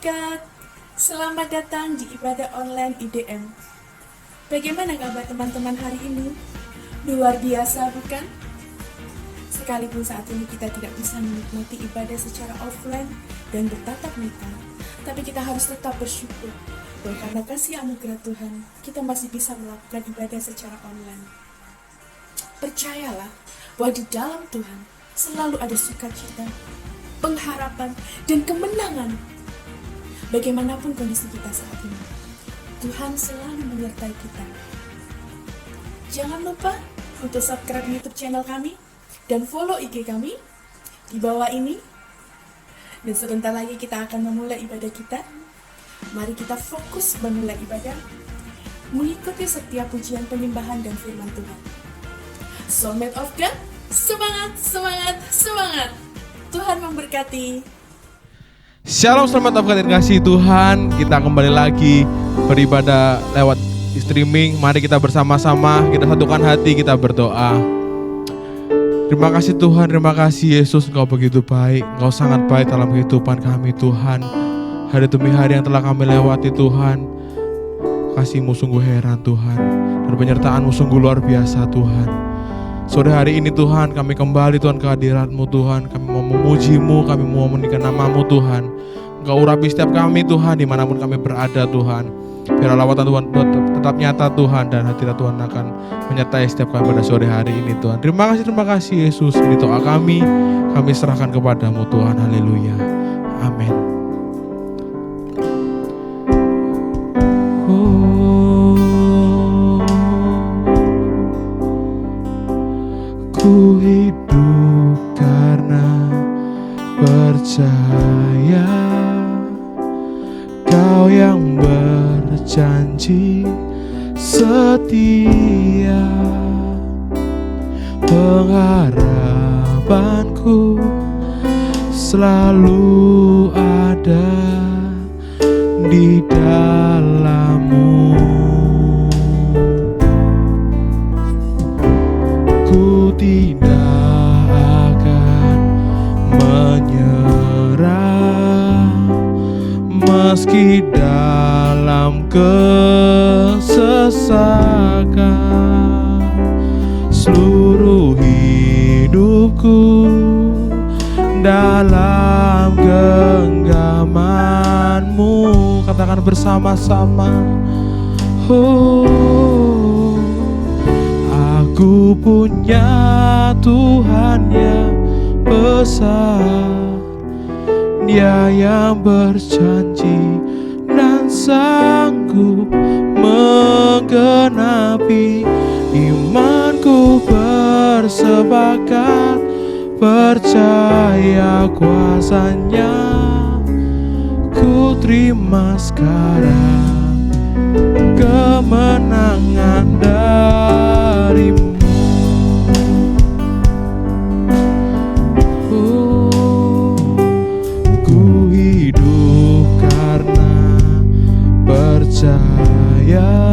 wabarakatuh. Selamat datang di ibadah online IDM. Bagaimana kabar teman-teman hari ini? Luar biasa bukan? Sekalipun saat ini kita tidak bisa menikmati ibadah secara offline dan bertatap muka, tapi kita harus tetap bersyukur bahwa karena kasih anugerah Tuhan, kita masih bisa melakukan ibadah secara online. Percayalah bahwa di dalam Tuhan selalu ada sukacita, pengharapan, dan kemenangan. Bagaimanapun kondisi kita saat ini, Tuhan selalu menyertai kita. Jangan lupa untuk subscribe YouTube channel kami dan follow IG kami di bawah ini. Dan sebentar lagi kita akan memulai ibadah kita. Mari kita fokus memulai ibadah, mengikuti setiap pujian penyembahan dan firman Tuhan. Soulmate of God, semangat, semangat, semangat. Tuhan memberkati. Shalom, selamat datang kasih Tuhan. Kita kembali lagi beribadah lewat streaming. Mari kita bersama-sama, kita satukan hati, kita berdoa. Terima kasih Tuhan, terima kasih Yesus. Engkau begitu baik, Engkau sangat baik dalam kehidupan kami Tuhan. Hari demi hari yang telah kami lewati Tuhan, kasih-Mu sungguh heran Tuhan, dan penyertaan-Mu sungguh luar biasa Tuhan. Sore hari ini Tuhan, kami kembali Tuhan ke hadirat-Mu Tuhan. Kami mau memuji-Mu, kami mau menikah nama-Mu Tuhan. Engkau urapi setiap kami Tuhan, dimanapun kami berada Tuhan. Biar lawatan Tuhan tetap nyata Tuhan, dan hadirat Tuhan akan menyertai setiap kami pada sore hari ini Tuhan. Terima kasih Yesus. Ini doa kami serahkan kepada-Mu Tuhan. Haleluya. Amin. Ku hidup karena percaya Kau yang berjanji setia. Pengharapanku selalu ada di dalam-Mu. Ku tidak akan menyerah meski dalam kesesakan. Seluruh hidupku dalam genggaman-Mu. Katakan bersama-sama. Oh, aku punya Tuhan yang besar, Dia yang berjanji dan sanggup menggenapi. Imanku bersepakat percaya kuasa-Nya. Ku terima sekarang kemenangan dari-Mu. Ku hidup karena percaya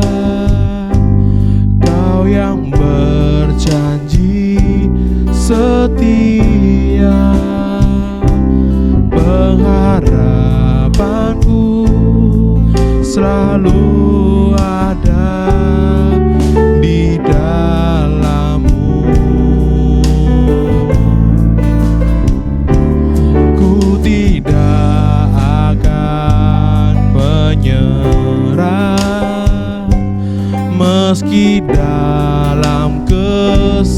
Kau yang berjanji setia. Pengharapanku selalu ada di dalam-Mu. Ku tidak akan menyerah meski dalam kesesakan.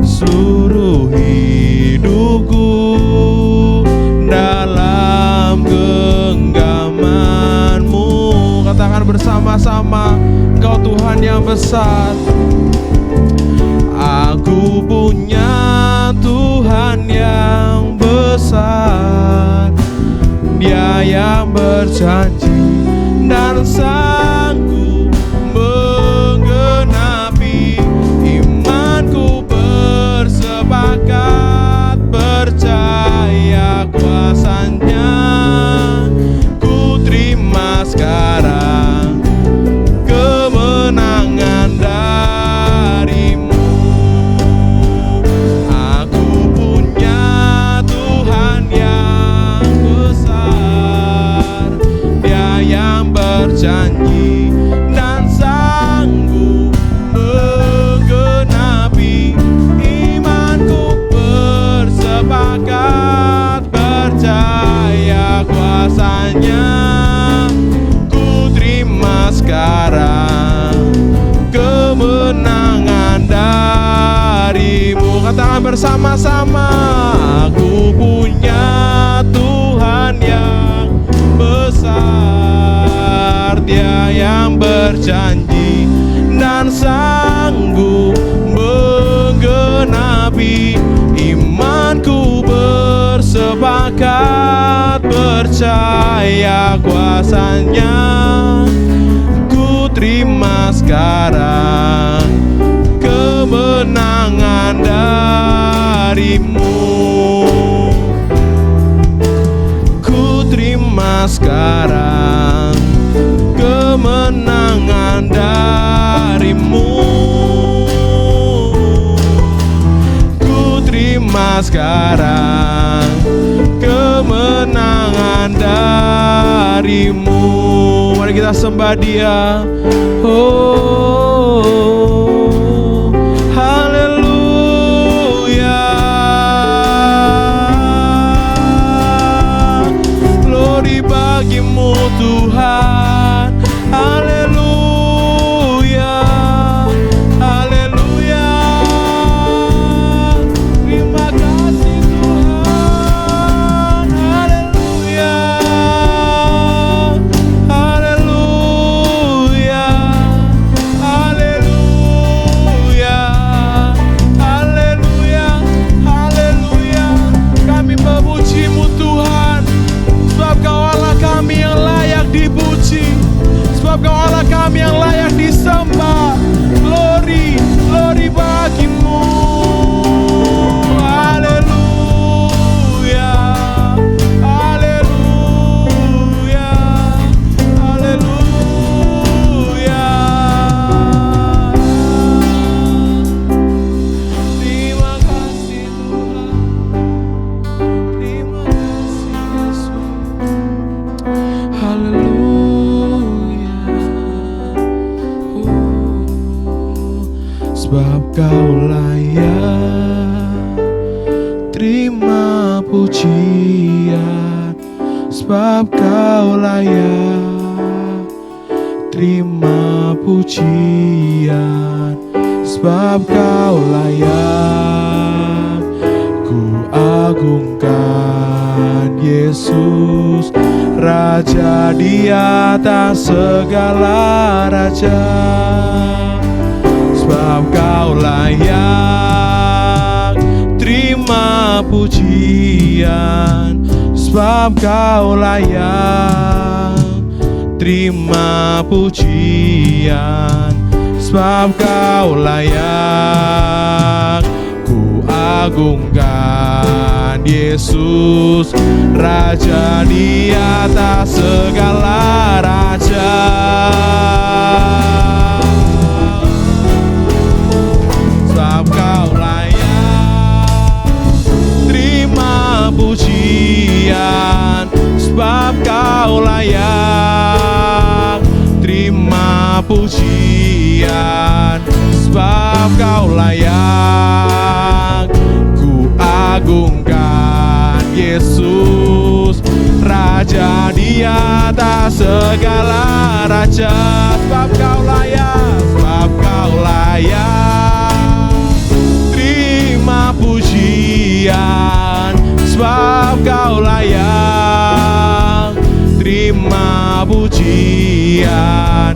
Seluruh hidupku dalam genggaman-Mu. Katakan bersama-sama, Engkau Tuhan yang besar. Aku punya Tuhan yang besar, Dia yang berjanji dan sanggup menggenapi. Imanku bersepakat percaya kuasa-Nya. Ku terima sekarang kemenangan dari-Mu. Aku punya Tuhan bersama-sama. Aku punya Tuhan yang besar, Dia yang berjanji dan sanggup menggenapi. Imanku bersepakat percaya kuasanya. Ku terima sekarang kemenangan darimu. Ku terima sekarang kemenangan darimu. Ku terima sekarang kemenangan darimu. Mari kita sembah Dia. Oh, haleluya. Glory bagimu Tuhan. Haleluya. Haleluya. Terima kasih Tuhan. Haleluya. Haleluya. Haleluya. Haleluya. Haleluya. Kami memuji-Mu Tuhan, sebab Kau Allah kami yang layak dipuji, sebab Kau Allah kami yang layak disembah. Glory, glory bagimu. Haleluya. Haleluya. Haleluya. Terima kasih Tuhan. Terima kasih Yesus. Haleluya. Sebab Kau layak terima pujian, sebab Kau layak terima pujian, sebab Kau layak. Ku agungkan Yesus, Raja di atas segala raja. Sebab Kau layak terima pujian, sebab Kau layak terima pujian, sebab Kau layak. Ku agungkan Yesus, Raja di atas segala raja. Sebab Kau layak terima pujian, sebab Kau layak terima pujian, sebab Kau layak. Ku agungkan Yesus, Raja di atas segala raja. Sebab Kau layak, sebab Kau layak terima pujian, sebab Kau layak terima pujian,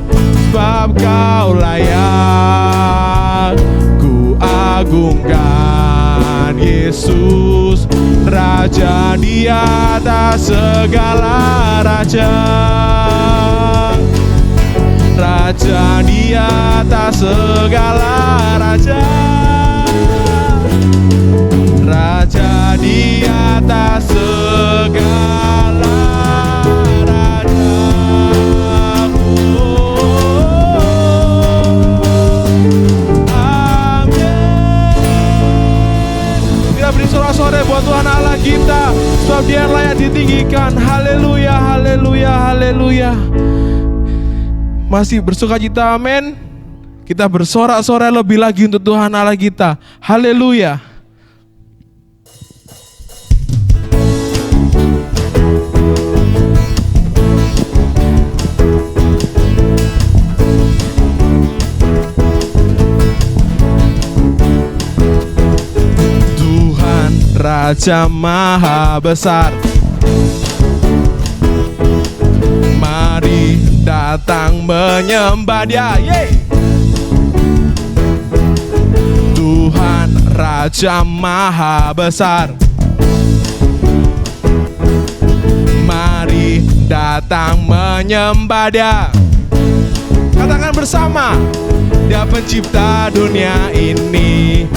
sebab Kau layak. Ku agungkan Yesus, Raja di atas segala raja. Raja di atas segala raja. Raja di atas segala raja. Kita beri sorak-sorai buat Tuhan Allah kita, sebab Dia layak ditinggikan. Haleluya, haleluya, haleluya. Masih bersuka cita, amin. Kita bersorak-sorai lebih lagi untuk Tuhan Allah kita. Haleluya. Raja Maha Besar. Mari datang menyembah Dia, Tuhan Raja Maha Besar. Mari datang menyembah Dia. Katakan bersama, Dia pencipta dunia ini.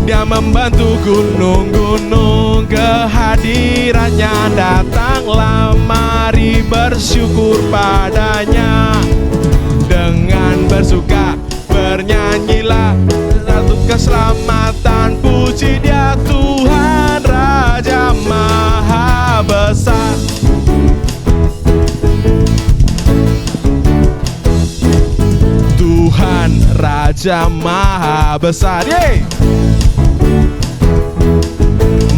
Dia membantu gunung-gunung, kehadirannya datanglah. Mari bersyukur padanya. Dengan bersuka bernyanyilah, satu keselamatan puji Dia, Tuhan Raja Maha Besar. Tuhan Raja Maha Besar,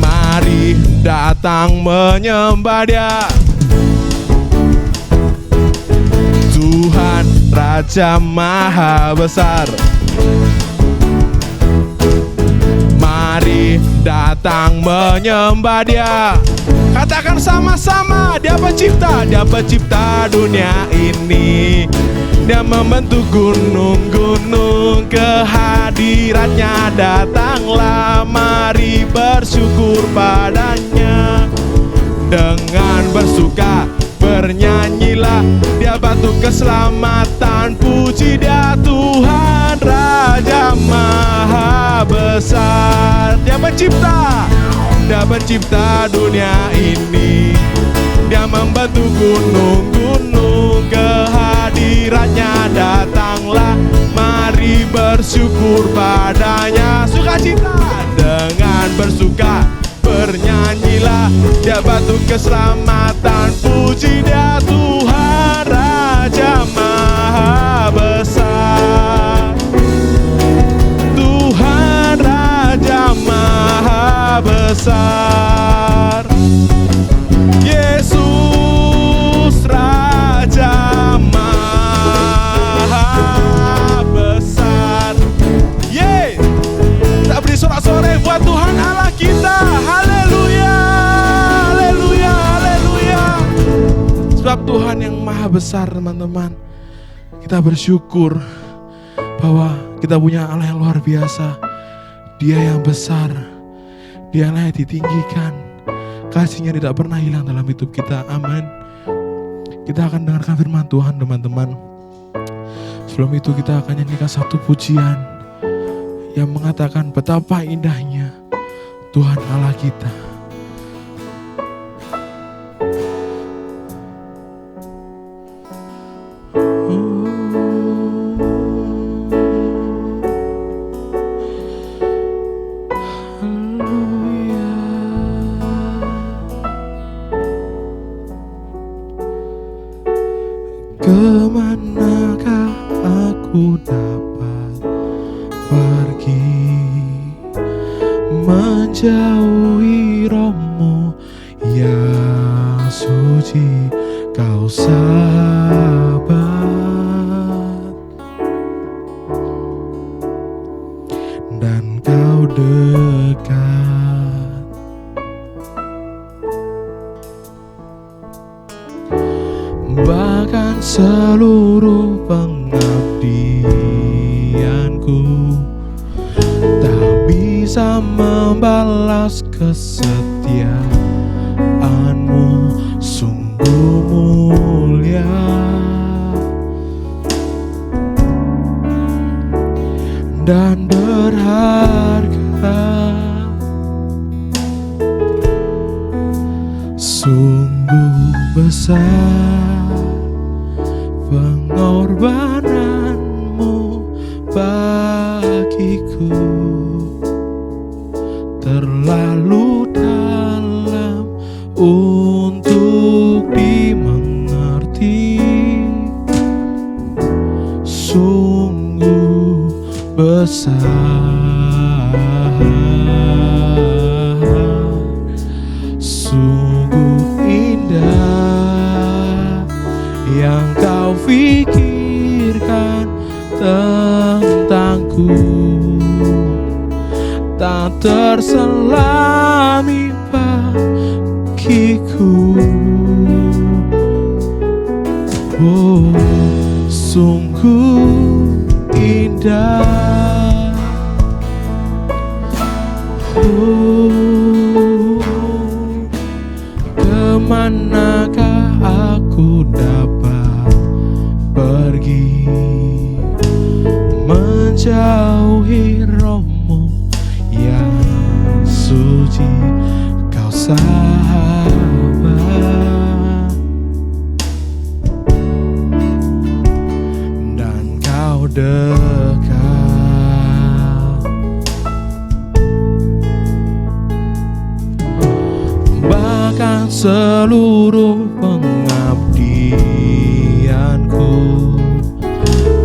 Mari datang menyembah Dia. Tuhan Raja Maha Besar. Mari datang menyembah Dia. Katakan sama-sama, Dia pencipta dunia ini. Dia membentuk gunung-gunung, kehadirannya datanglah. Mari bersyukur padanya. Dengan bersuka bernyanyilah, Dia batu keselamatan, puji Dia, Tuhan Raja Maha Besar. Dia pencipta dunia ini. Dia membantu gunung-gunung, kehadirannya datanglah. Mari bersyukur padanya. Sukacita dengan bersuka bernyanyilah, Dia batu keselamatan, puji Dia, Tuhan Raja Maha Besar. Tuhan Raja Maha Besar. Yesus Raja Maha Besar. Kita beri sorak-sorai buat Tuhan Allah kita. Haleluya, haleluya, haleluya. Sebab Tuhan yang Maha Besar, teman-teman. Kita bersyukur bahwa kita punya Allah yang luar biasa. Dia yang besar, Dia yang ditinggikan. Kasih-Nya tidak pernah hilang dalam hidup kita. Amin. Kita akan dengarkan firman Tuhan, teman-teman. Sebelum itu kita akan nyanyikan satu pujian yang mengatakan betapa indahnya Tuhan Allah kita. Kemanakah aku dapat pergi, menjauhi Roh-Mu yang suci? Kau sahabat dan Kau dekat. Bahkan seluruh pengabdianku tak bisa membalas kesetiaan-Mu, sungguh mulia. Dan berharga, sungguh besar pengorbanan-Mu bagiku, terlalu dalam untuk dimengerti. Sungguh besar, sungguh indah yang Kau pikirkan tentangku. Tak terselami Oh, sungguh indah. Oh, kemanakah aku dapat pergi menjauhi rohmu yang suci, kau sahabat dan kau dekat. Bahkan seluruh pengabdianku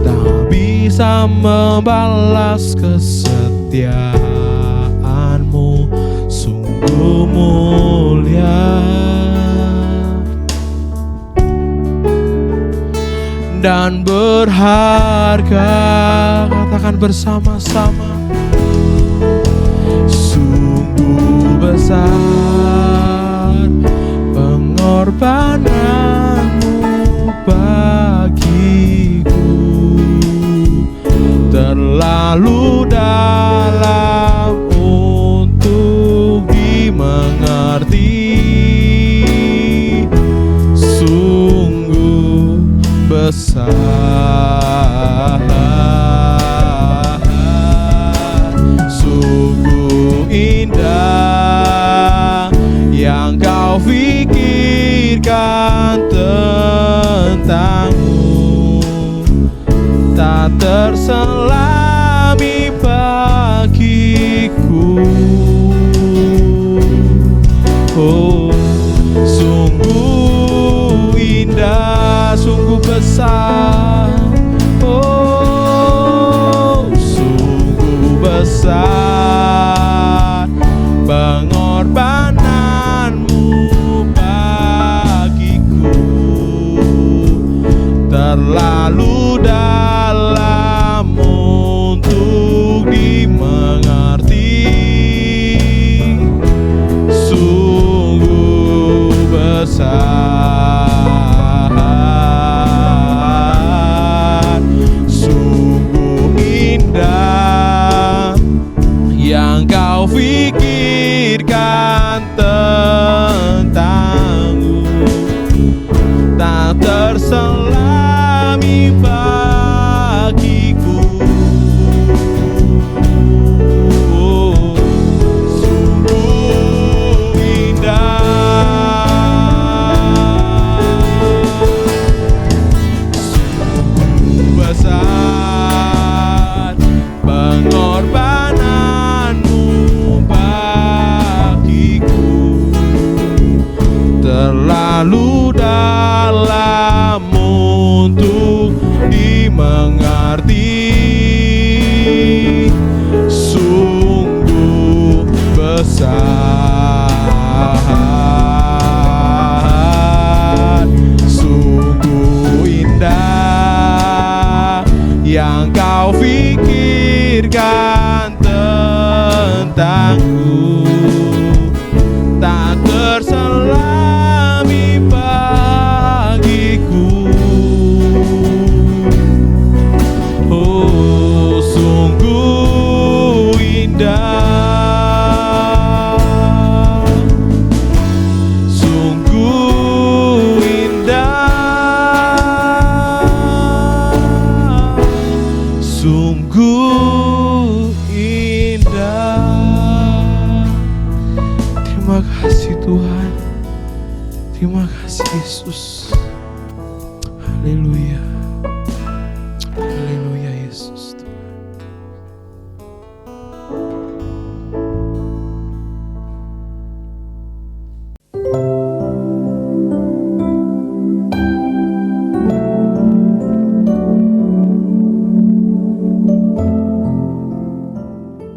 tak bisa membalas kesetiaanmu, sungguh mulia dan berharga. Katakan bersama-sama, sungguh besar pengorbananmu bagiku, terlalu dalam untuk dimengerti, sungguh besar, sungguh indah yang kau pikirkan tentangmu, tak terselami bagiku. Oh, sungguh indah, sungguh besar. Oh, sungguh besar pengorbananmu bagiku, terlalu dalam untuk dimengerti, sungguh besar, sungguh indah yang kau pikirkan tentangmu, tak terselami bagiku. Oh, sungguh indah, sungguh besar pengorbananmu bagiku, terlalu dalam untuk dimengerti, sungguh besar, sungguh indah yang kau pikirkan tentangku, tak terselami bagiku. Oh, sungguh indah, sungguh indah, sungguh indah. Terima kasih Tuhan, terima kasih Yesus. Haleluya, haleluya Yesus.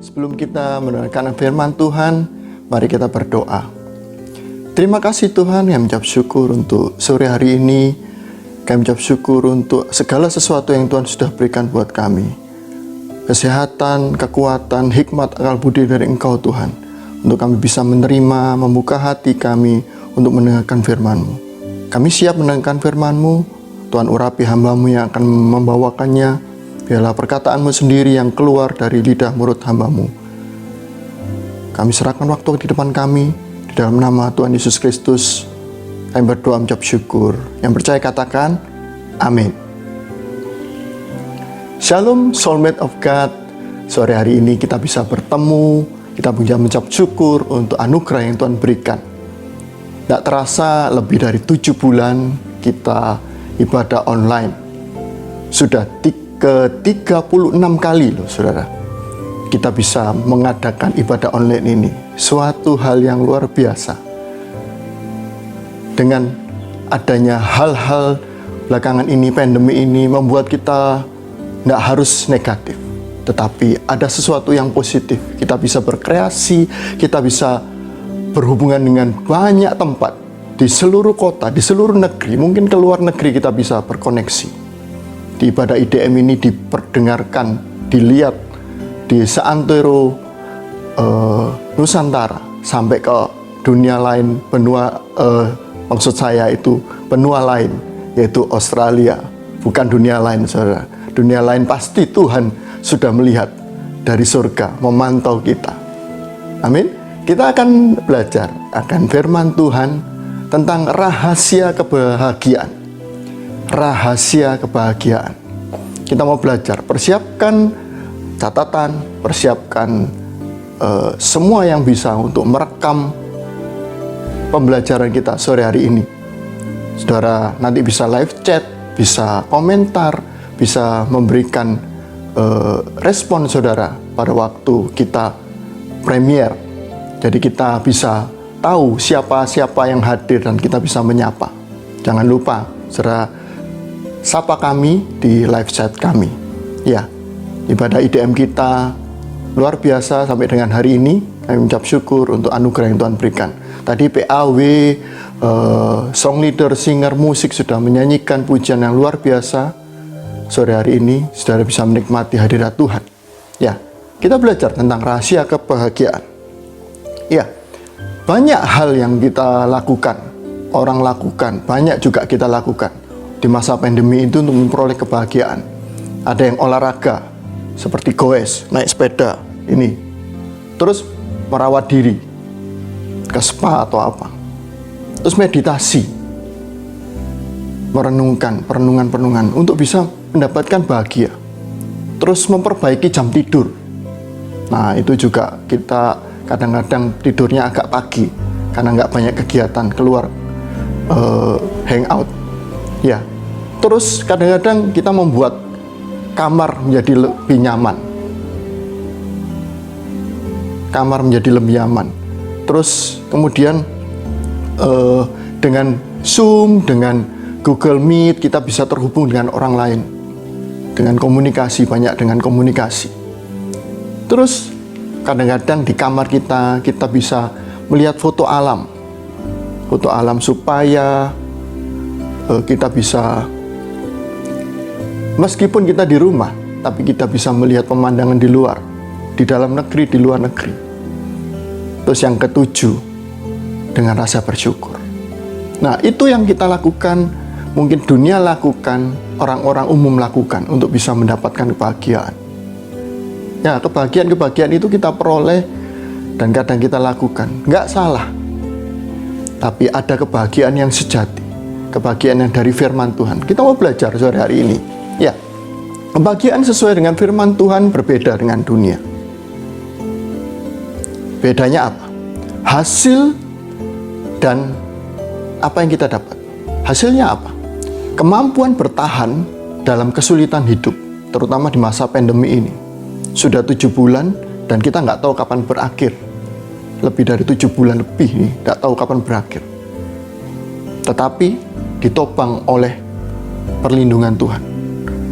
Sebelum kita mendengarkan firman Tuhan, mari kita berdoa. Terima kasih Tuhan yang mengucap syukur untuk sore hari ini. Kami mengucap syukur untuk segala sesuatu yang Tuhan sudah berikan buat kami. Kesehatan, kekuatan, hikmat, akal budi dari Engkau Tuhan. Untuk kami bisa menerima, membuka hati kami untuk mendengarkan firman-Mu. Kami siap mendengarkan firman-Mu. Tuhan, urapi hamba-Mu yang akan membawakannya. Biarlah perkataan-Mu sendiri yang keluar dari lidah mulut hamba-Mu. Kami serahkan waktu di depan kami. Di dalam nama Tuhan Yesus Kristus, kami berdoa mengucap syukur. Yang percaya katakan, amin. Shalom, soulmate of God. Sore hari ini kita bisa bertemu, kita bisa mengucap syukur untuk anugerah yang Tuhan berikan. Tidak terasa lebih dari 7 bulan kita ibadah online. Sudah ke-36 kali loh saudara. Kita bisa mengadakan ibadah online ini. Suatu hal yang luar biasa. Dengan adanya hal-hal belakangan ini, pandemi ini membuat kita tidak harus negatif. Tetapi ada sesuatu yang positif. Kita bisa berkreasi, kita bisa berhubungan dengan banyak tempat di seluruh kota, di seluruh negeri, mungkin ke luar negeri kita bisa berkoneksi. Di ibadah IDM ini diperdengarkan, dilihat di seantero Nusantara sampai ke dunia lain, benua maksud saya itu benua lain, yaitu Australia, bukan dunia lain saudara. Dunia lain pasti Tuhan sudah melihat dari surga, memantau kita. Amin. Kita akan belajar akan firman Tuhan tentang rahasia kebahagiaan. Rahasia kebahagiaan. Kita mau belajar, persiapkan catatan, persiapkan semua yang bisa untuk merekam pembelajaran kita sore hari ini. Saudara nanti bisa live chat, bisa komentar, bisa memberikan respon saudara pada waktu kita premier. Jadi kita bisa tahu siapa-siapa yang hadir dan kita bisa menyapa. Jangan lupa, saudara, sapa kami di live chat kami. Ya, ibadah IDM kita luar biasa sampai dengan hari ini. Kami mengucap syukur untuk anugerah yang Tuhan berikan. Tadi PAW, song leader, singer, musik sudah menyanyikan pujian yang luar biasa. Sore hari ini, saudara bisa menikmati hadirat Tuhan. Ya, kita belajar tentang rahasia kebahagiaan. Ya, banyak hal yang kita lakukan, orang lakukan, banyak juga kita lakukan di masa pandemi itu untuk memperoleh kebahagiaan. Ada yang olahraga, seperti goes, naik sepeda, ini. Terus merawat diri, ke spa atau apa. Terus meditasi, merenungkan, perenungan-perenungan untuk bisa mendapatkan bahagia. Terus memperbaiki jam tidur. Nah, itu juga kita kadang-kadang tidurnya agak pagi karena nggak banyak kegiatan keluar hangout. Ya, terus kadang-kadang kita membuat kamar menjadi lebih nyaman. Kamar menjadi lebih nyaman. Terus kemudian dengan Zoom, dengan Google Meet kita bisa terhubung dengan orang lain, dengan komunikasi, banyak dengan komunikasi. Terus kadang-kadang di kamar kita bisa melihat foto alam supaya kita bisa, meskipun kita di rumah, tapi kita bisa melihat pemandangan di luar, di dalam negeri, di luar negeri. Terus yang ketujuh, dengan rasa bersyukur. Nah, itu yang kita lakukan, mungkin dunia lakukan, orang-orang umum lakukan untuk bisa mendapatkan kebahagiaan. Ya, kebahagiaan itu kita peroleh dan kadang kita lakukan. Nggak salah. Tapi ada kebahagiaan yang sejati. Kebahagiaan yang dari firman Tuhan. Kita mau belajar sore hari ini. Ya, kebahagiaan sesuai dengan firman Tuhan berbeda dengan dunia. Bedanya apa? Hasil dan apa yang kita dapat. Hasilnya apa? Kemampuan bertahan dalam kesulitan hidup, terutama di masa pandemi ini. Sudah 7 bulan dan kita nggak tahu kapan berakhir. Lebih dari 7 bulan lebih nih, nggak tahu kapan berakhir. Tetapi ditopang oleh perlindungan Tuhan.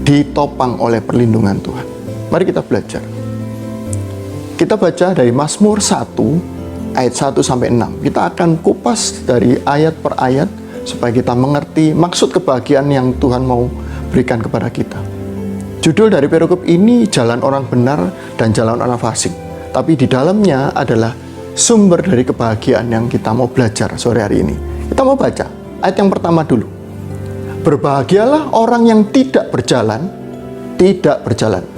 Ditopang oleh perlindungan Tuhan. Mari kita belajar. Kita baca dari Mazmur 1 ayat 1 sampai 6. Kita akan kupas dari ayat per ayat supaya kita mengerti maksud kebahagiaan yang Tuhan mau berikan kepada kita. Judul dari perikop ini jalan orang benar dan jalan orang fasik. Tapi di dalamnya adalah sumber dari kebahagiaan yang kita mau belajar sore hari ini. Kita mau baca ayat yang pertama dulu. Berbahagialah orang yang tidak berjalan.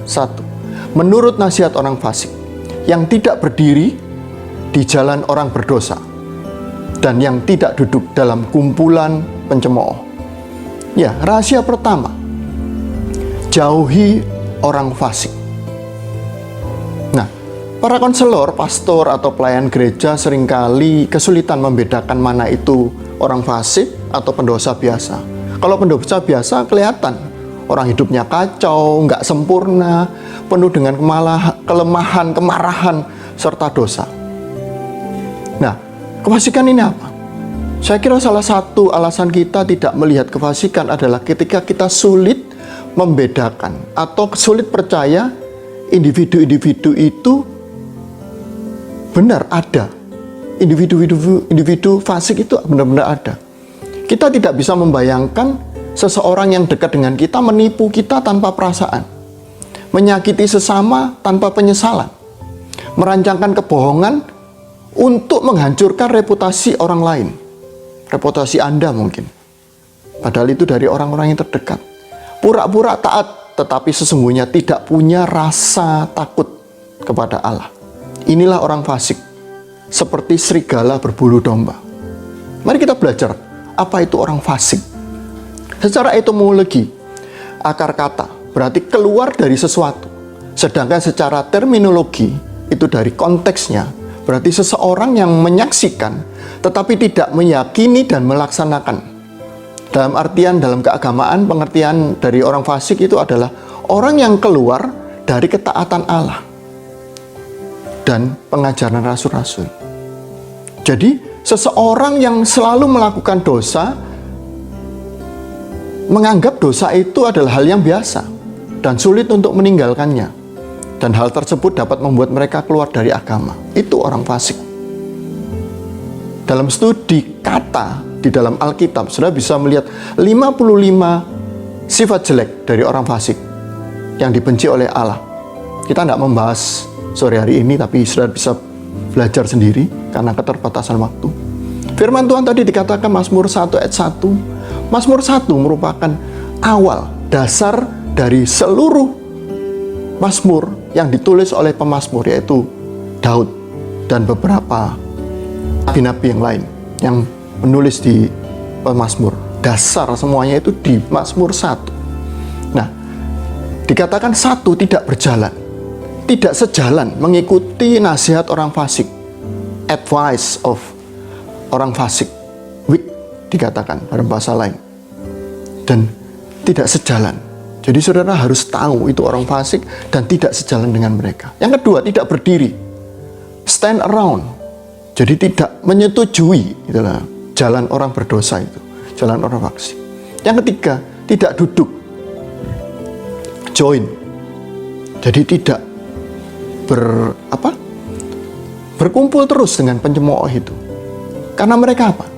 Satu, menurut nasihat orang fasik, yang tidak berdiri di jalan orang berdosa, dan yang tidak duduk dalam kumpulan pencemooh. Ya, rahasia pertama, jauhi orang fasik. Nah, para konselor, pastor, atau pelayan gereja seringkali kesulitan membedakan mana itu orang fasik atau pendosa biasa. Kalau pendosa biasa kelihatan, orang hidupnya kacau, nggak sempurna, penuh dengan kelemahan, kemarahan, serta dosa. Nah, kefasikan ini apa? Saya kira salah satu alasan kita tidak melihat kefasikan adalah ketika kita sulit membedakan atau sulit percaya individu-individu itu benar ada. Individu fasik itu benar-benar ada. Kita tidak bisa membayangkan seseorang yang dekat dengan kita menipu kita tanpa perasaan, menyakiti sesama tanpa penyesalan, merancangkan kebohongan untuk menghancurkan reputasi orang lain, reputasi Anda mungkin. Padahal itu dari orang-orang yang terdekat. Pura-pura taat, tetapi sesungguhnya tidak punya rasa takut kepada Allah. Inilah orang fasik, seperti serigala berbulu domba. Mari kita belajar apa itu orang fasik. Secara etimologi, akar kata berarti keluar dari sesuatu. Sedangkan secara terminologi, itu dari konteksnya, berarti seseorang yang menyaksikan tetapi tidak meyakini dan melaksanakan. Dalam artian dalam keagamaan, pengertian dari orang fasik itu adalah orang yang keluar dari ketaatan Allah dan pengajaran rasul-rasul. Jadi seseorang yang selalu melakukan dosa, menganggap dosa itu adalah hal yang biasa dan sulit untuk meninggalkannya. Dan hal tersebut dapat membuat mereka keluar dari agama. Itu orang fasik. Dalam studi kata di dalam Alkitab, saudara bisa melihat 55 sifat jelek dari orang fasik yang dibenci oleh Allah. Kita tidak membahas sore hari ini, tapi saudara bisa belajar sendiri karena keterbatasan waktu. Firman Tuhan tadi dikatakan Mazmur 1 ayat 1. Mazmur 1 merupakan awal, dasar dari seluruh Mazmur yang ditulis oleh pemazmur, yaitu Daud dan beberapa nabi-nabi yang lain yang menulis di pemazmur. Dasar semuanya itu di Mazmur 1. Nah, dikatakan satu tidak berjalan, tidak sejalan, mengikuti nasihat orang fasik, advice of orang fasik, weak dikatakan dalam bahasa lain, dan tidak sejalan. Jadi saudara harus tahu itu orang fasik dan tidak sejalan dengan mereka. Yang kedua, tidak berdiri, stand around, jadi tidak menyetujui itulah jalan orang berdosa itu, jalan orang fasik. Yang ketiga, tidak duduk, join, jadi tidak berkumpul terus dengan pencemooh itu. Karena mereka apa?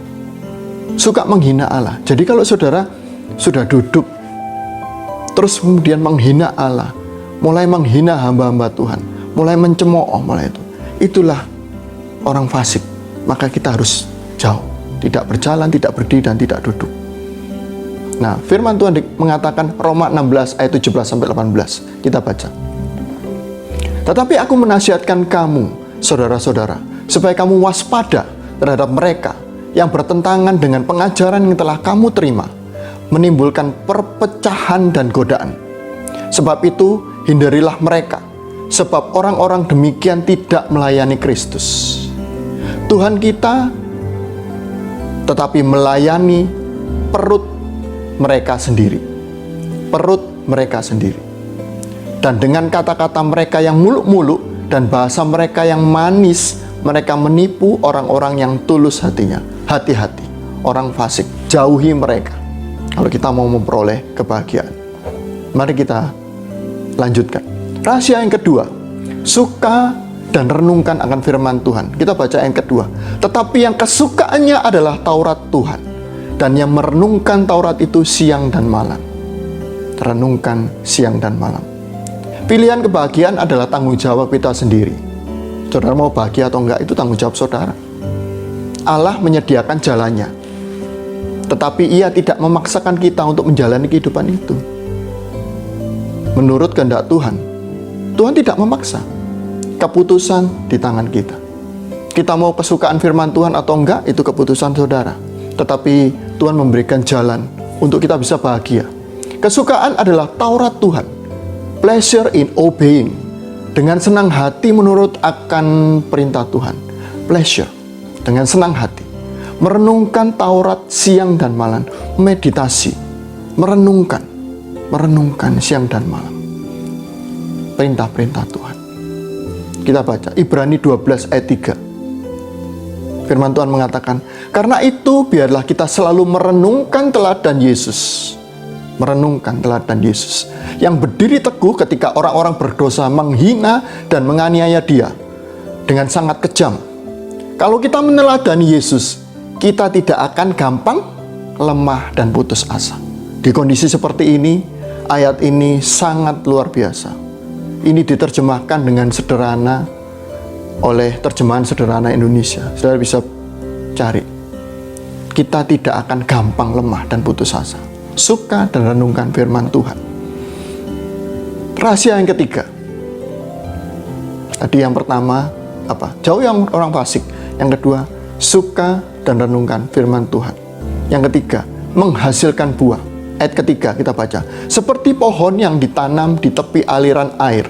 Suka menghina Allah. Jadi kalau saudara sudah duduk terus kemudian menghina Allah, mulai menghina hamba-hamba Tuhan, mulai mencemooh, mulai itulah orang fasik. Maka kita harus jauh, tidak berjalan, tidak berdiri, dan tidak duduk. Nah, firman Tuhan mengatakan Roma 16 ayat 17-18. Kita baca. Tetapi aku menasihatkan kamu, saudara-saudara, supaya kamu waspada terhadap mereka yang bertentangan dengan pengajaran yang telah kamu terima, menimbulkan perpecahan dan godaan. Sebab itu, hindarilah mereka, sebab orang-orang demikian tidak melayani Kristus. Tuhan kita tetapi melayani perut mereka sendiri. Perut mereka sendiri. Dan dengan kata-kata mereka yang muluk-muluk dan bahasa mereka yang manis, mereka menipu orang-orang yang tulus hatinya. Hati-hati, orang fasik, jauhi mereka kalau kita mau memperoleh kebahagiaan. Mari kita lanjutkan. Rahasia yang kedua, suka dan renungkan akan firman Tuhan. Kita baca yang kedua. Tetapi yang kesukaannya adalah Taurat Tuhan, dan yang merenungkan Taurat itu siang dan malam. Renungkan siang dan malam. Pilihan kebahagiaan adalah tanggung jawab kita sendiri. Saudara mau bahagia atau enggak, itu tanggung jawab saudara. Allah menyediakan jalannya. Tetapi Ia tidak memaksakan kita untuk menjalani kehidupan itu. Menurut kehendak Tuhan, Tuhan tidak memaksa. Keputusan di tangan kita. Kita mau kesukaan firman Tuhan atau enggak, itu keputusan saudara. Tetapi Tuhan memberikan jalan untuk kita bisa bahagia. Kesukaan adalah Taurat Tuhan. Pleasure in obeying. Dengan senang hati menurut akan perintah Tuhan. Pleasure. Dengan senang hati. Merenungkan Taurat siang dan malam. Meditasi. Merenungkan siang dan malam. Perintah-perintah Tuhan. Kita baca Ibrani 12 ayat 3. Firman Tuhan mengatakan, karena itu biarlah kita selalu merenungkan teladan Yesus. Merenungkan teladan Yesus yang berdiri teguh ketika orang-orang berdosa menghina dan menganiaya Dia dengan sangat kejam. Kalau kita meneladani Yesus, kita tidak akan gampang lemah dan putus asa. Di kondisi seperti ini, ayat ini sangat luar biasa. Ini diterjemahkan dengan sederhana oleh terjemahan sederhana Indonesia. Saudara bisa cari. Kita tidak akan gampang lemah dan putus asa. Suka dan renungkan firman Tuhan. Rahasia yang ketiga. Tadi yang pertama apa? Jauh yang orang fasik. Yang kedua, suka dan renungkan firman Tuhan. Yang ketiga, menghasilkan buah. Ayat ketiga kita baca, seperti pohon yang ditanam di tepi aliran air,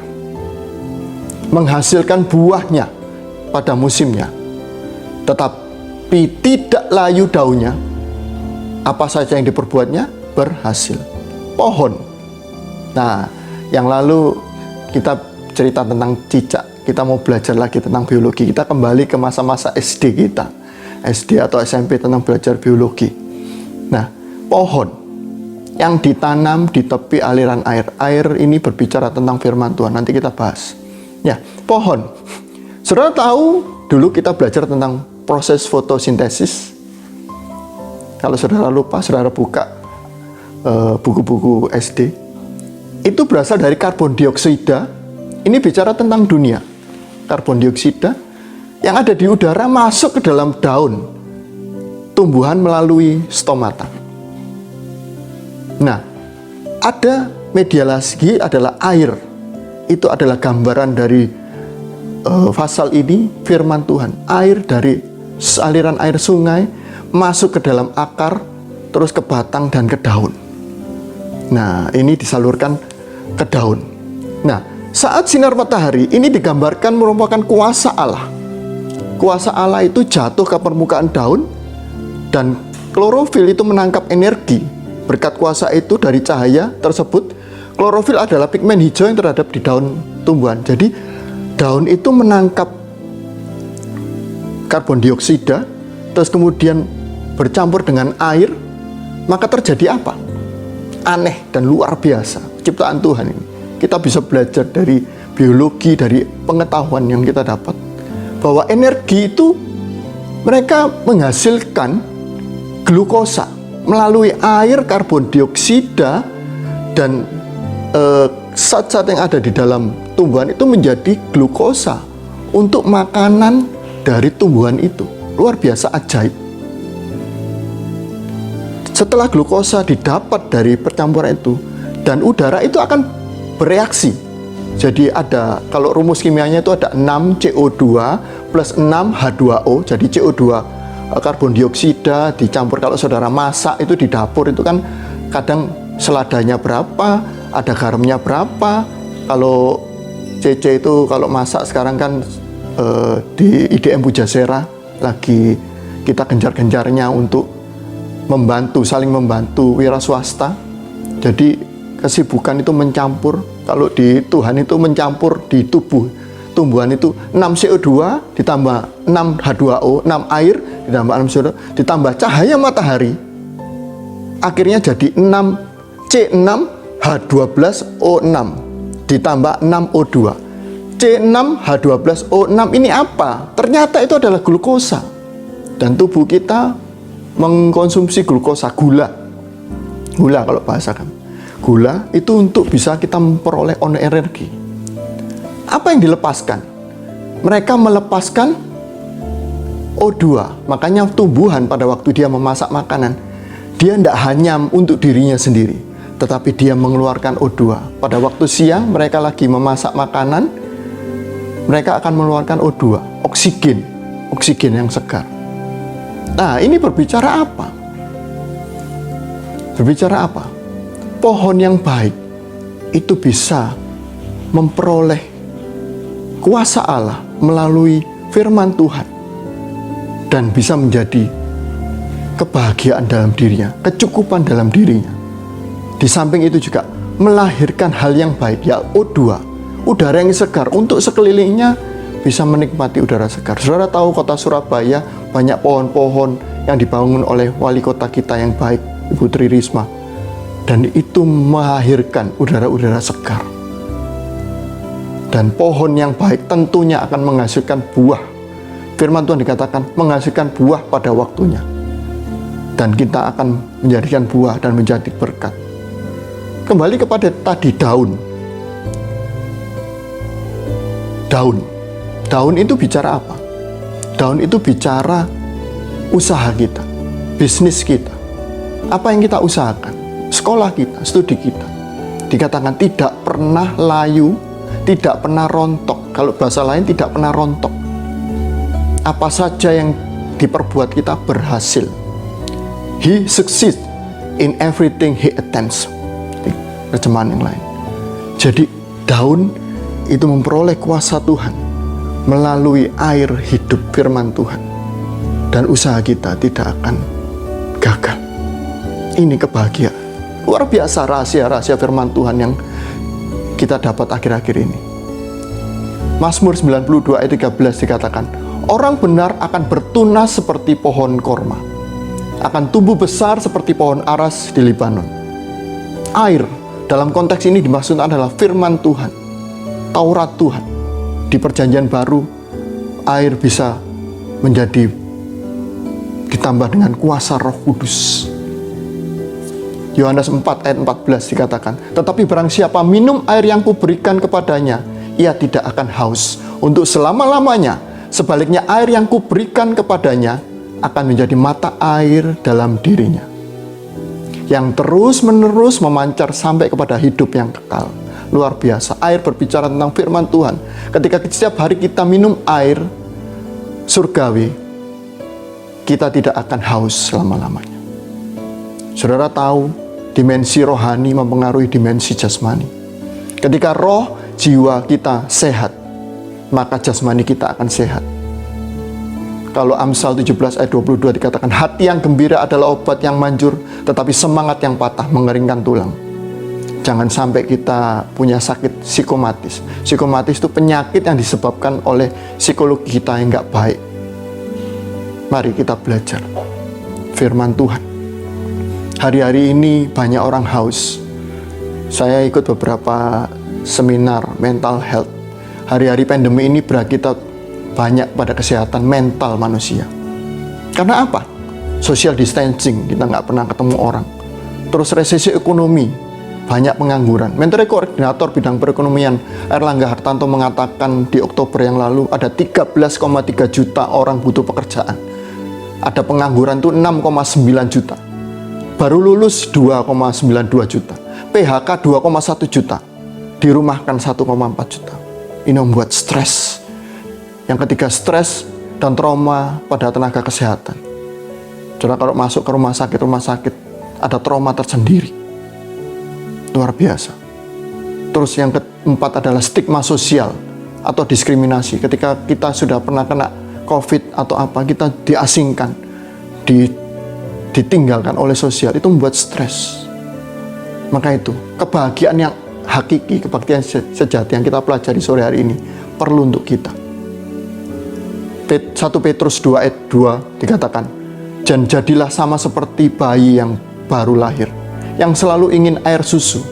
menghasilkan buahnya pada musimnya, tetapi tidak layu daunnya. Apa saja yang diperbuatnya berhasil. Pohon. Nah, yang lalu kita cerita tentang cicak. Kita mau belajar lagi tentang biologi. Kita kembali ke masa-masa SD kita. SD atau SMP tentang belajar biologi. Nah, pohon yang ditanam di tepi aliran air. Air ini berbicara tentang firman Tuhan. Nanti kita bahas. Ya, pohon. Saudara tahu, dulu kita belajar tentang proses fotosintesis. Kalau saudara lupa, saudara buka buku-buku SD. Itu berasal dari karbon dioksida. Ini bicara tentang dunia. Karbon dioksida yang ada di udara masuk ke dalam daun tumbuhan melalui stomata. Nah, ada media lagi adalah air. Itu adalah gambaran dari pasal ini, firman Tuhan. Air dari aliran air sungai masuk ke dalam akar, terus ke batang dan ke daun. Nah, ini disalurkan ke daun. Nah, saat sinar matahari ini digambarkan merupakan kuasa Allah. Kuasa Allah itu jatuh ke permukaan daun dan klorofil itu menangkap energi. Berkat kuasa itu dari cahaya tersebut, klorofil adalah pigmen hijau yang terhadap di daun tumbuhan. Jadi daun itu menangkap karbon dioksida, terus kemudian bercampur dengan air, maka terjadi apa? Aneh dan luar biasa ciptaan Tuhan ini. Kita bisa belajar dari biologi, dari pengetahuan yang kita dapat, bahwa energi itu mereka menghasilkan glukosa melalui air, karbon dioksida, dan zat-zat yang ada di dalam tumbuhan itu menjadi glukosa untuk makanan dari tumbuhan itu. Luar biasa ajaib. Setelah glukosa didapat dari percampuran itu, dan udara itu akan bereaksi. Jadi ada, kalau rumus kimianya itu ada 6 CO2 plus 6 H2O. Jadi CO2 karbon dioksida dicampur, kalau saudara masak itu di dapur itu kan kadang seladanya berapa, ada garamnya berapa. Kalau CC itu kalau masak sekarang kan di IDM Pujasera lagi kita gencar-gencarnya untuk membantu, saling membantu wira swasta. Jadi kesibukan itu mencampur. Kalau di Tuhan itu mencampur di tubuh tumbuhan itu 6 CO2 ditambah 6 H2O, 6 air ditambah 6 CO2 ditambah cahaya matahari. Akhirnya jadi 6 C6 H12O6 ditambah 6 O2. C6 H12O6 ini apa? Ternyata itu adalah glukosa. Dan tubuh kita mengkonsumsi glukosa, gula kalau bahasa kami. Gula itu untuk bisa kita memperoleh energi. Apa yang dilepaskan? Mereka melepaskan O2. Makanya tumbuhan pada waktu dia memasak makanan, Dia tidak hanya untuk dirinya sendiri, tetapi dia mengeluarkan O2. Pada waktu siang mereka lagi memasak makanan, mereka akan mengeluarkan O2, oksigen yang segar. Nah, ini berbicara apa? Berbicara apa? Pohon yang baik itu bisa memperoleh kuasa Allah melalui firman Tuhan dan bisa menjadi kebahagiaan dalam dirinya, kecukupan dalam dirinya. Di samping itu juga melahirkan hal yang baik, ya O2, udara yang segar untuk sekelilingnya bisa menikmati udara segar. Saudara tahu kota Surabaya banyak pohon-pohon yang dibangun oleh wali kota kita yang baik, Ibu Tri Risma, dan itu melahirkan udara-udara segar. Dan pohon yang baik tentunya akan menghasilkan buah. Firman Tuhan dikatakan menghasilkan buah pada waktunya. Dan kita akan menjadikan buah dan menjadi berkat. Kembali kepada tadi daun. Daun itu bicara apa? Daun itu bicara usaha kita, bisnis kita. Apa yang kita usahakan? Sekolah kita, studi kita. Dikatakan tidak pernah layu, tidak pernah rontok. Kalau bahasa lain tidak pernah rontok. Apa saja yang diperbuat kita berhasil. He succeeds in everything he attempts. Terjemahan yang lain. Jadi daun itu memperoleh kuasa Tuhan melalui air hidup firman Tuhan, dan usaha kita tidak akan gagal. Ini kebahagiaan luar biasa, rahasia-rahasia firman Tuhan yang kita dapat akhir-akhir ini. Mazmur 92 ayat 13 dikatakan, orang benar akan bertunas seperti pohon korma, akan tumbuh besar seperti pohon aras di Libanon. Air dalam konteks ini dimaksud adalah firman Tuhan, Taurat Tuhan. Di perjanjian baru, air bisa menjadi ditambah dengan kuasa Roh Kudus. Yohanes 4 ayat 14 dikatakan, tetapi barang siapa minum air yang kuberikan kepadanya, ia tidak akan haus untuk selama-lamanya. Sebaliknya air yang kuberikan kepadanya akan menjadi mata air dalam dirinya, yang terus-menerus memancar sampai kepada hidup yang kekal. Luar biasa, air berbicara tentang firman Tuhan. Ketika setiap hari kita minum air surgawi, kita tidak akan haus selama-lamanya. Saudara tahu, dimensi rohani mempengaruhi dimensi jasmani. Ketika roh jiwa kita sehat, maka jasmani kita akan sehat. Kalau Amsal 17 ayat 22 dikatakan, hati yang gembira adalah obat yang manjur, tetapi semangat yang patah mengeringkan tulang. Jangan sampai kita punya sakit psikomatis. Psikomatis itu penyakit yang disebabkan oleh psikologi kita yang nggak baik. Mari kita belajar firman Tuhan. Hari-hari ini banyak orang haus. Saya ikut beberapa seminar mental health. Hari-hari pandemi ini berakibat banyak pada kesehatan mental manusia. Karena apa? Social distancing, kita nggak pernah ketemu orang. Terus resesi ekonomi, banyak pengangguran. Menteri Koordinator Bidang Perekonomian Airlangga Hartarto mengatakan di Oktober yang lalu ada 13,3 juta orang butuh pekerjaan. Ada pengangguran itu 6,9 juta. Baru lulus 2,92 juta. PHK 2,1 juta. Dirumahkan 1,4 juta. Ini membuat stres. Yang ketiga, stres dan trauma pada tenaga kesehatan. Saudara kalau masuk ke rumah sakit ada trauma tersendiri. Luar biasa. Terus yang keempat adalah stigma sosial atau diskriminasi. Ketika kita sudah pernah kena COVID atau apa, kita diasingkan, ditinggalkan oleh sosial, itu membuat stres. Maka itu, kebahagiaan yang hakiki, kebahagiaan sejati yang kita pelajari sore hari ini perlu untuk kita. 1 Petrus 2 ayat 2 dikatakan, dan jadilah sama seperti bayi yang baru lahir, yang selalu ingin air susu,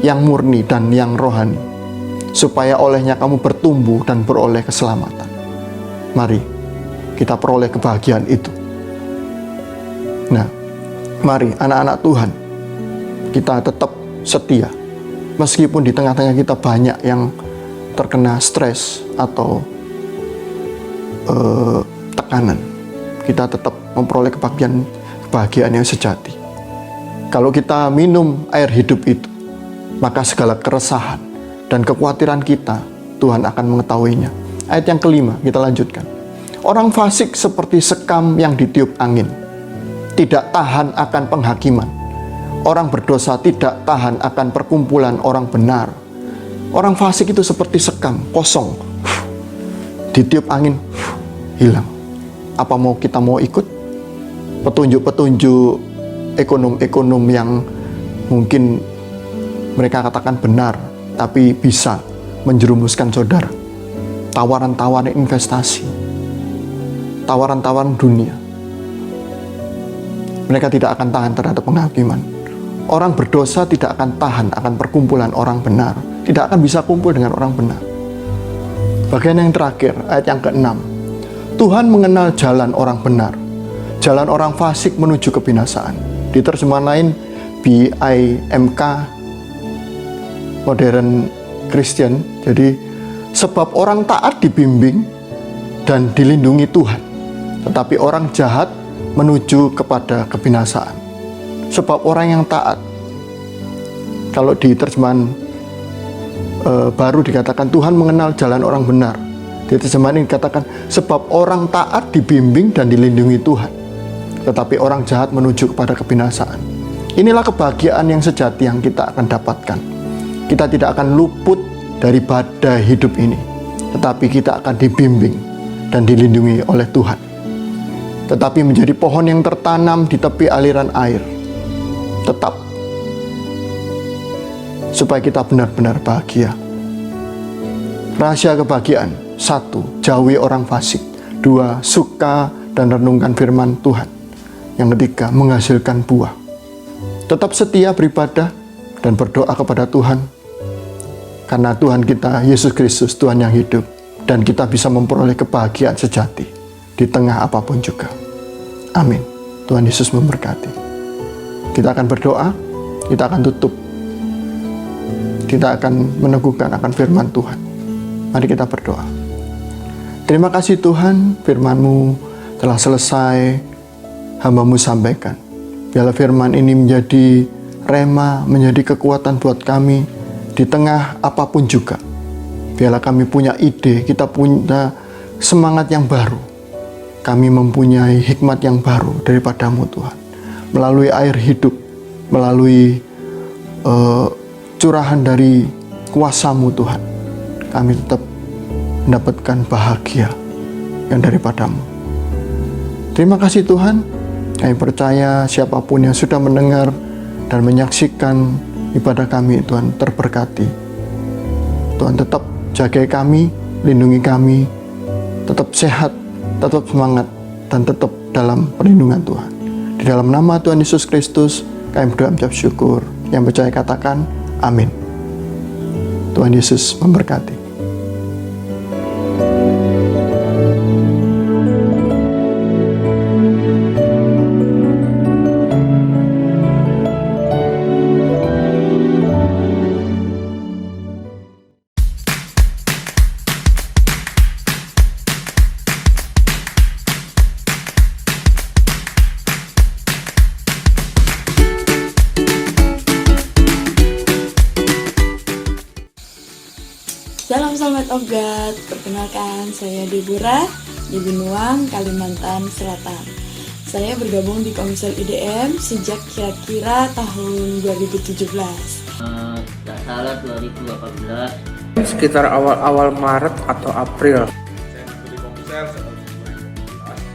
yang murni dan yang rohani, supaya olehnya kamu bertumbuh dan beroleh keselamatan. Mari kita peroleh kebahagiaan itu. Nah, mari anak-anak Tuhan, kita tetap setia. Meskipun di tengah-tengah kita banyak yang terkena stres atau tekanan, kita tetap memperoleh kebahagiaan kebahagiaan yang sejati. Kalau kita minum air hidup itu, maka segala keresahan dan kekhawatiran kita, Tuhan akan mengetahuinya. Ayat yang kelima, kita lanjutkan. Orang fasik seperti sekam yang ditiup angin, tidak tahan akan penghakiman. Orang berdosa tidak tahan akan perkumpulan orang benar. Orang fasik itu seperti sekam, kosong. Ditiup angin, hilang. Apa kita mau ikut? Petunjuk-petunjuk ekonom-ekonom yang mungkin mereka katakan benar, tapi bisa menjerumuskan saudara. Tawaran-tawaran investasi, tawaran-tawaran dunia. Mereka tidak akan tahan terhadap penghakiman. Orang berdosa tidak akan tahan akan perkumpulan orang benar. Tidak akan bisa kumpul dengan orang benar. Bagian yang terakhir, ayat yang ke-6. Tuhan mengenal jalan orang benar. Jalan orang fasik menuju kebinasaan. Di terjemahan lain, BIMK Modern Christian. Jadi, sebab orang taat dibimbing dan dilindungi Tuhan. Tetapi orang jahat menuju kepada kebinasaan. Sebab orang yang taat, kalau di terjemahan baru dikatakan Tuhan mengenal jalan orang benar. Di terjemahan ini dikatakan sebab orang taat dibimbing dan dilindungi Tuhan. Tetapi orang jahat menuju kepada kebinasaan. Inilah kebahagiaan yang sejati yang kita akan dapatkan. Kita tidak akan luput dari badai hidup ini. Tetapi kita akan dibimbing dan dilindungi oleh Tuhan. Tetapi menjadi pohon yang tertanam di tepi aliran air. Tetap. Supaya kita benar-benar bahagia. Rahasia kebahagiaan. 1. Jauhi orang fasik. 2. Suka dan renungkan firman Tuhan. Yang ketiga, menghasilkan buah. Tetap setia beribadah dan berdoa kepada Tuhan. Karena Tuhan kita, Yesus Kristus, Tuhan yang hidup. Dan kita bisa memperoleh kebahagiaan sejati di tengah apapun juga. Amin. Tuhan Yesus memberkati. Kita akan berdoa, kita akan tutup. Kita akan meneguhkan akan firman Tuhan. Mari kita berdoa. Terima kasih Tuhan, firman-Mu telah selesai, hamba-Mu sampaikan. Biarlah firman ini menjadi rema, menjadi kekuatan buat kami di tengah apapun juga. Biarlah kami punya ide, kita punya semangat yang baru. Kami mempunyai hikmat yang baru daripada-Mu Tuhan. Melalui air hidup, melalui curahan dari kuasa-Mu Tuhan. Kami tetap mendapatkan bahagia yang daripada-Mu. Terima kasih Tuhan. Kami percaya siapapun yang sudah mendengar dan menyaksikan ibadah kami, Tuhan, terberkati. Tuhan tetap jaga kami, lindungi kami, tetap sehat, tetap semangat, dan tetap dalam perlindungan Tuhan. Di dalam nama Tuhan Yesus Kristus, kami berdoa mengucap syukur. Yang percaya katakan, amin. Tuhan Yesus memberkati. Salam Selamat of God, perkenalkan saya Deborah di Binuang, Kalimantan Selatan. Saya bergabung di Komsel IDM sejak kira-kira tahun 2017. Tidak salah 2018. Sekitar awal-awal Maret atau April.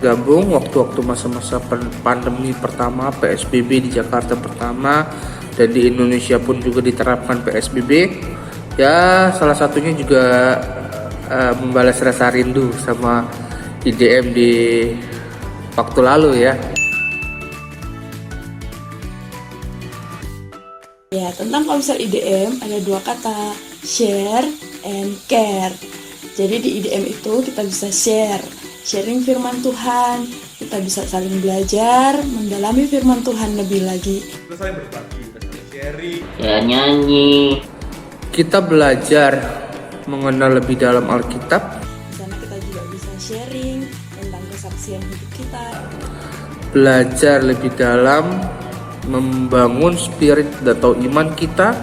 Gabung waktu-waktu masa-masa pandemi pertama, PSBB di Jakarta pertama, dan di Indonesia pun juga diterapkan PSBB. Ya, salah satunya juga membalas rasa rindu sama IDM di waktu lalu ya. Ya, tentang Komsel IDM ada dua kata, share and care. Jadi di IDM itu kita bisa sharing firman Tuhan, kita bisa saling belajar, mendalami firman Tuhan lebih lagi. Kita saling berbagi, kita saling sharing. Ya nyanyi. Kita belajar mengenal lebih dalam Alkitab. Di sana kita juga bisa sharing tentang kesaksian hidup kita. belajar lebih dalam, membangun spirit atau iman kita,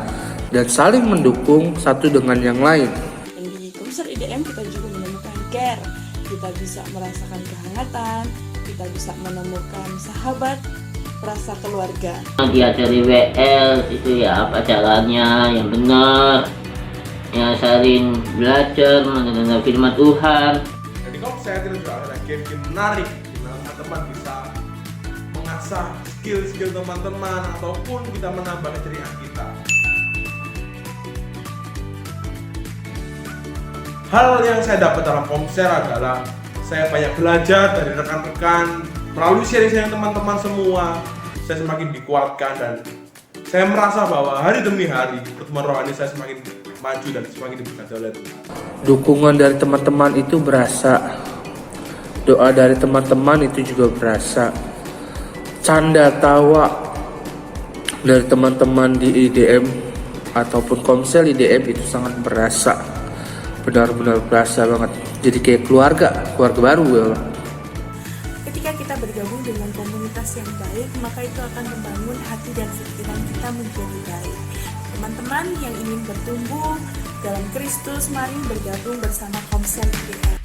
dan saling mendukung satu dengan yang lain. Dan di Komsel IDM kita juga menemukan care, kita bisa merasakan kehangatan, kita bisa menemukan sahabat, rasa keluarga. Diajari WL itu ya apa caranya yang benar, ya saling belajar mendengar firman Tuhan. Jadi kalau saya tidak juga ada game-game menarik di mana teman-teman bisa mengasah skill-skill teman-teman ataupun kita menambah keceriaan kita. Hal yang saya dapat dalam Komsel adalah saya banyak belajar dari rekan-rekan melalui sharing-sharing teman-teman semua. Saya semakin dikuatkan dan saya merasa bahwa hari demi hari pertemuan rohani saya semakin maju dan semakin diberkati oleh Tuhan. Dukungan dari teman-teman itu berasa, doa dari teman-teman itu juga berasa, canda tawa dari teman-teman di IDM ataupun Komsel IDM itu sangat berasa, benar-benar berasa banget. Jadi kayak keluarga baru ya. Ketika kita bergabung dengan komunitas yang baik, maka itu akan membangun hati dan pikiran kita menjadi baik. Teman-teman yang ingin bertumbuh dalam Kristus, mari bergabung bersama Komsel IDM.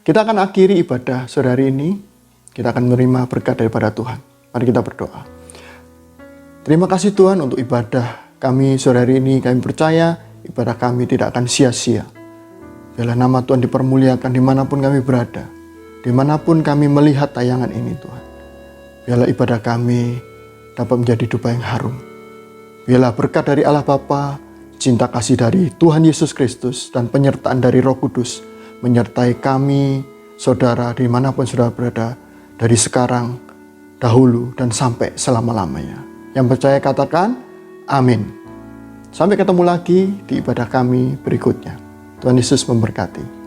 Kita akan akhiri ibadah sore hari ini. Kita akan menerima berkat daripada Tuhan. Mari kita berdoa. Terima kasih Tuhan untuk ibadah kami sore hari ini. Kami percaya ibadah kami tidak akan sia-sia. Biarlah nama Tuhan dipermuliakan dimanapun kami berada. Dimanapun kami melihat tayangan ini Tuhan. Biarlah ibadah kami dapat menjadi dupa yang harum. Biarlah berkat dari Allah Bapa, cinta kasih dari Tuhan Yesus Kristus, dan penyertaan dari Roh Kudus menyertai kami, saudara, dimanapun saudara berada, dari sekarang, dahulu, dan sampai selama-lamanya. Yang percaya katakan, amin. Sampai ketemu lagi di ibadah kami berikutnya. Tuhan Yesus memberkati.